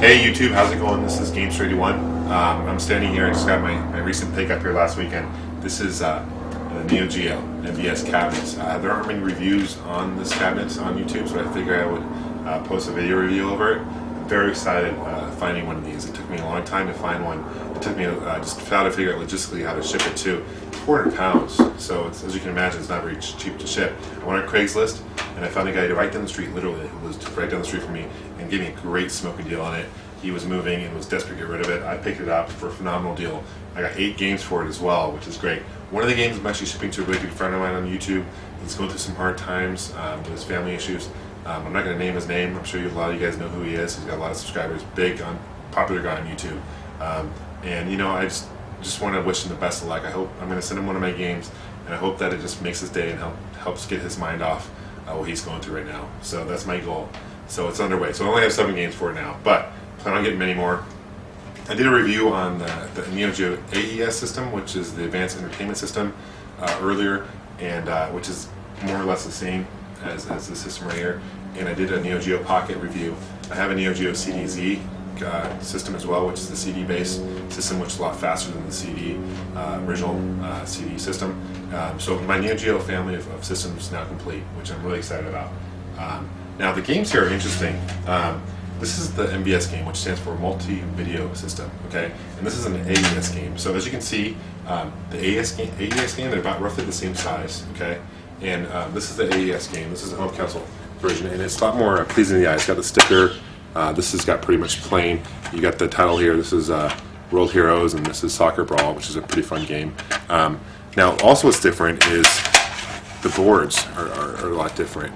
Hey YouTube, how's it going? This is Games31. I'm standing here. I just got my recent pick up here last weekend. This is the Neo Geo MVS cabinets. There aren't many reviews on this cabinet on YouTube, so I figured I would post a video review over it. I'm very excited finding one of these. It took me a long time to find one. It took me just how to figure out logistically how to ship it too. 400 pounds, so it's, as you can imagine, it's not very cheap to ship. I went on Craigslist and I found a guy right down the street, literally, who was right down the street from me and gave me a great smoking deal on it. He was moving and was desperate to get rid of it. I picked it up for a phenomenal deal. I got 8 games for it as well, which is great. One of the games I'm actually shipping to a really good friend of mine on YouTube. He's going through some hard times with his family issues. I'm not going to name his name. I'm sure a lot of you guys know who he is. He's got a lot of subscribers, popular guy on YouTube. And you know, I just want to wish him the best of luck. I'm going to send him one of my games, and I hope that it just makes his day and helps get his mind off what he's going through right now. So that's my goal. So it's underway. So I only have 7 games for it now, but plan on getting many more. I did a review on the Neo Geo AES system, which is the Advanced Entertainment System, earlier, and which is more or less the same as the system right here. And I did a Neo Geo Pocket review. I have a Neo Geo CDZ system as well, which is the CD-based system, which is a lot faster than the CD original CD system. So my Neo Geo family of systems is now complete, which I'm really excited about. Now the games here are interesting. This is the MVS game, which stands for Multi-Video System, okay? And this is an AES game. So as you can see, the AES game, they're about roughly the same size, okay? And this is the AES game. This is the home console version, and it's a lot more pleasing to the eye. It's got the sticker. This has got pretty much plain. You got the title here. This is World Heroes, and this is Soccer Brawl, which is a pretty fun game. Now, also what's different is the boards are a lot different.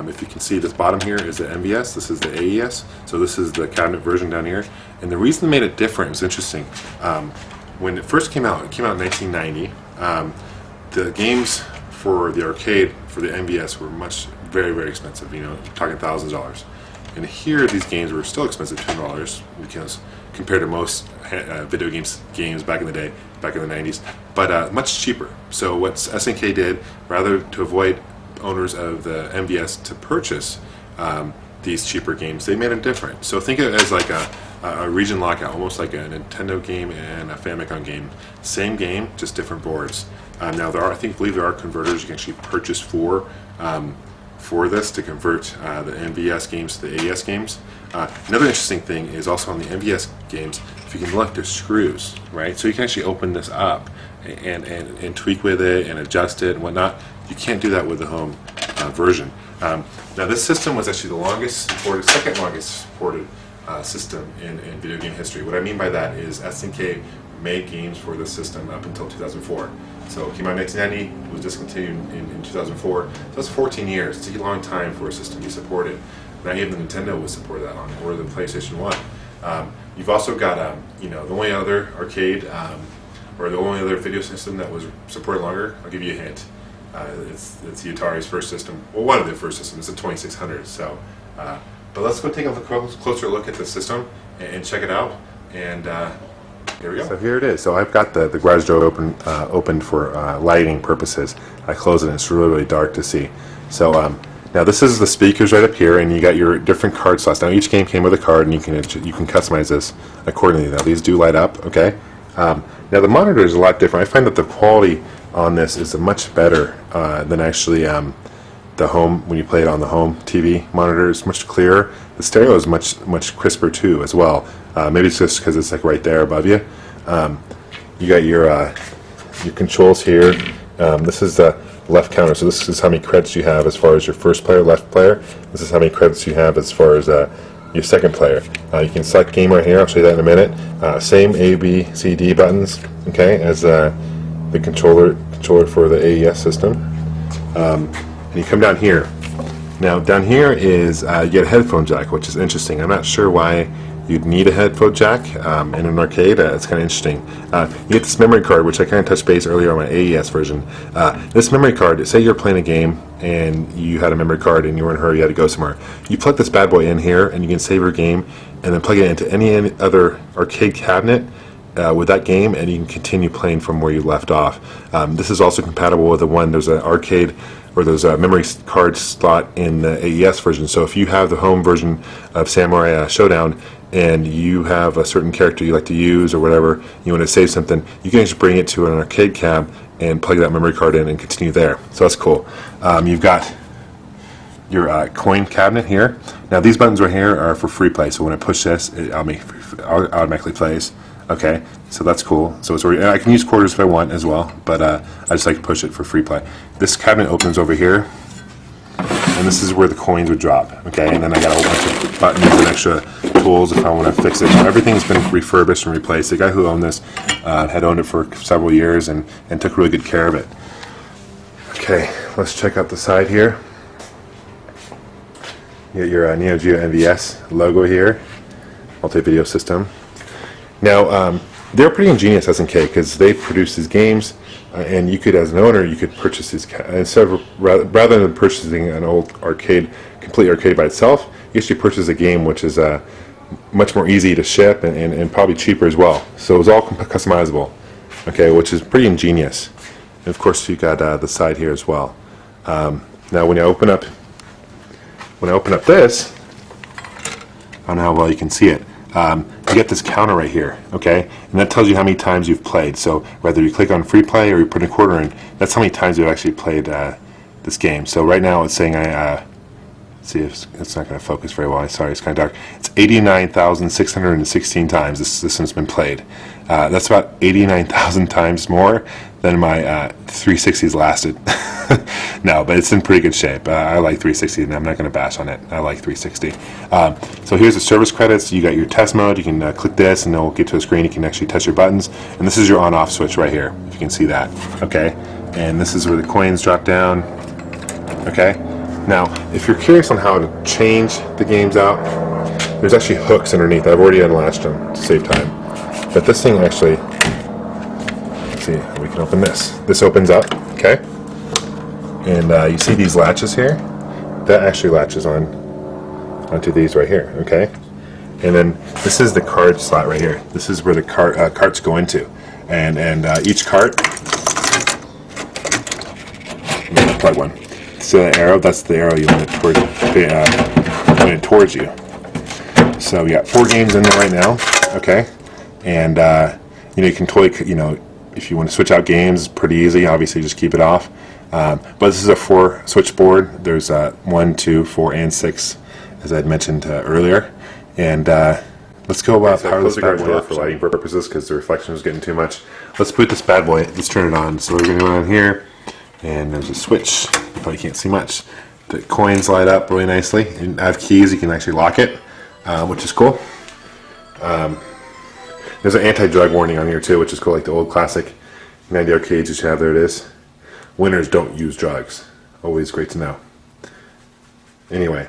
If you can see, this bottom here is the MVS, this is the AES, so this is the cabinet version down here. And the reason they made it different was interesting. When it first came out in 1990, the games for the arcade, for the MVS, were very, very expensive, you know, talking thousands of dollars. And here, these games were still expensive, $10, because compared to most video games back in the day, back in the 90s, but much cheaper. So what SNK did, rather to avoid owners of the MVS to purchase these cheaper games, they made them different. So think of it as like a region lockout, almost like a Nintendo game and a Famicom game. Same game, just different boards. Now I believe there are converters you can actually purchase for this to convert the MVS games to the AES games. Another interesting thing is also on the MVS games, if you can look, there's screws, right? So you can actually open this up and tweak with it and adjust it and whatnot. You can't do that with the home version. Now this system was actually the second longest supported system in video game history. What I mean by that is SNK made games for this system up until 2004. So it came out in 1990, it was discontinued in 2004. So that's 14 years. It's a long time for a system to be supported. Not even the Nintendo would support that on, or the PlayStation 1. You've also got, you know, the only other arcade, or the only other video system that was supported longer, I'll give you a hint. It's the Atari's first system, well, one of their first systems. It's a 2600. So, but let's go take a closer look at the system and check it out. And here we go. So here it is. So I've got the garage door opened for lighting purposes. I close it and it's really, really dark to see. So now this is the speakers right up here, and you got your different card slots. Now each game came with a card, and you can customize this accordingly. Now these do light up, okay? Now the monitor is a lot different. I find that the quality on this is much better than actually the home, when you play it on the home TV monitor. It's much clearer. The stereo is much crisper too as well. Maybe it's just because it's like right there above you. You got your controls here. This is the left counter, so this is how many credits you have as far as your first player, left player. This is how many credits you have as far as your second player. You can select game right here. I'll show you that in a minute. Same A, B, C, D buttons, okay, as the controller for the AES system. And you come down here. Now down here is you get a headphone jack, which is interesting. I'm not sure why you'd need a headphone jack in an arcade. It's kind of interesting. You get this memory card, which I kind of touched base earlier on my AES version. This memory card, say you're playing a game and you had a memory card and you were in a hurry, you had to go somewhere. You plug this bad boy in here and you can save your game and then plug it into any other arcade cabinet with that game, and you can continue playing from where you left off. This is also compatible with there's an arcade, or there's a memory card slot in the AES version. So if you have the home version of Samurai Showdown and you have a certain character you like to use or whatever, you want to save something, you can just bring it to an arcade cab and plug that memory card in and continue there. So that's cool. You've got your coin cabinet here. Now these buttons right here are for free play, so when I push this, it automatically plays. Okay, so that's cool. So it's already, I can use quarters if I want as well, but I just like to push it for free play. This cabinet opens over here, and this is where the coins would drop. Okay, and then I got a whole bunch of buttons and extra tools if I want to fix it. So everything's been refurbished and replaced. The guy who owned this had owned it for several years and took really good care of it. Okay, let's check out the side here. You get your Neo Geo MVS logo here, multi-video system. Now, they're pretty ingenious, SNK, because they produce these games, and you could, as an owner, you could purchase these, instead of, rather than purchasing an old arcade, complete arcade by itself, you actually purchase a game which is much more easy to ship and probably cheaper as well. So it's all customizable, okay, which is pretty ingenious. And of course, you got the side here as well. Now, when I open up this, I don't know how well you can see it. You get this counter right here, okay, and that tells you how many times you've played. So whether you click on free play or you put a quarter in, that's how many times you've actually played this game. So right now it's saying let's see if it's not going to focus very well. Sorry, it's kind of dark. It's 89,616 times this one's been played. That's about 89,000 times more than my 360s lasted. No, but it's in pretty good shape. I like 360, and I'm not going to bash on it. I like 360. So here's the service credits. You got your test mode. You can click this, and it'll get to a screen. You can actually touch your buttons. And this is your on-off switch right here, if you can see that. Okay, and this is where the coins drop down. Okay. Now, if you're curious on how to change the games out, there's actually hooks underneath. I've already unlatched them to save time. But this thing actually, let's see, we can open this. This opens up, okay? And you see these latches here? That actually latches onto these right here, okay? And then this is the card slot right here. This is where the carts go into. And each cart, I'm going to plug one. So the arrow, that's the arrow you want it pointed towards you. So we got 4 games in there right now, okay? And you can totally, if you want to switch out games, it's pretty easy. Obviously, just keep it off. But this is a 4 switch board. There's 1, 2, 4, and 6, as I had mentioned earlier. And let's go power this bad boy up for lighting purposes because the reflection is getting too much. Let's boot this bad boy. Let's turn it on. So we're going to go on here, and there's a switch. You probably can't see much. The coins light up really nicely. And I have keys. You can actually lock it, which is cool. There's an anti-drug warning on here too, which is cool, like the old classic 90 arcades you should have. There it is. Winners don't use drugs. Always great to know. Anyway,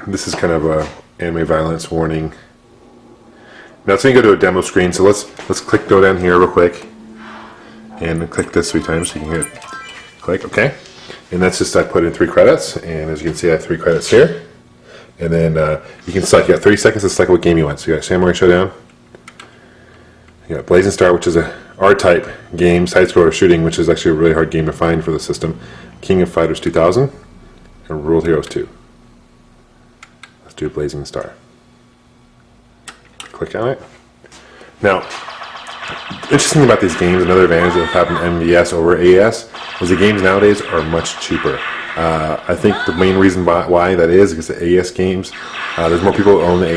this is kind of a anime violence warning. Now it's going to go to a demo screen, so let's go down here real quick and click this 3 times so you can hear it. Click, okay. And that's just I put in 3 credits, and as you can see I have 3 credits here. And then you can select, you got 30 seconds to select what game you want. So you got Samurai Showdown. You got Blazing Star, which is a R-type game, side-scroller shooting, which is actually a really hard game to find for the system. King of Fighters 2000, and World Heroes 2. Let's do Blazing Star. Click on it. Now, interesting about these games, another advantage of having MVS over AES, is the games nowadays are much cheaper. I think the main reason why that is because the AES games, there's more people who own the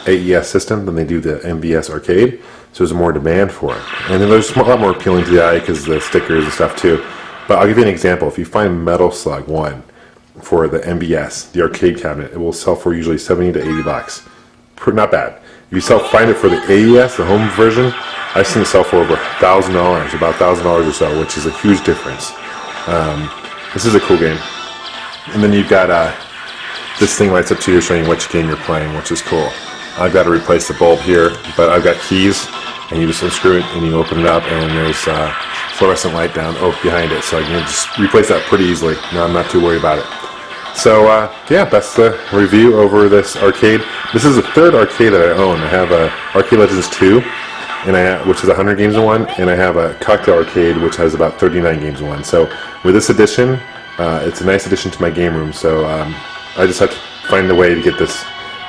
AES system than they do the MVS arcade, so there's more demand for it. And then there's a lot more appealing to the eye because of the stickers and stuff too. But I'll give you an example. If you find Metal Slug 1 for the MVS, the arcade cabinet, it will sell for usually 70 to 80 bucks. Not bad. If you find it for the AES, the home version, I've seen it sell for over $1,000, about $1,000 or so, which is a huge difference. This is a cool game. And then you've got this thing lights up to you showing which game you're playing, which is cool. I've got to replace the bulb here, but I've got keys, and you just unscrew it and you open it up, and there's fluorescent light down behind it, so I can just replace that pretty easily. No, I'm not too worried about it. So yeah, that's the review over this arcade. This is the 3rd arcade that I own. I have Arcade Legends 2, which is 100 games in one, and I have a Cocktail Arcade, which has about 39 games in one. So with this edition, it's a nice addition to my game room. So I just have to find a way to get this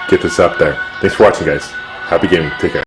get this up there. Thanks for watching, guys. Happy gaming. Take care.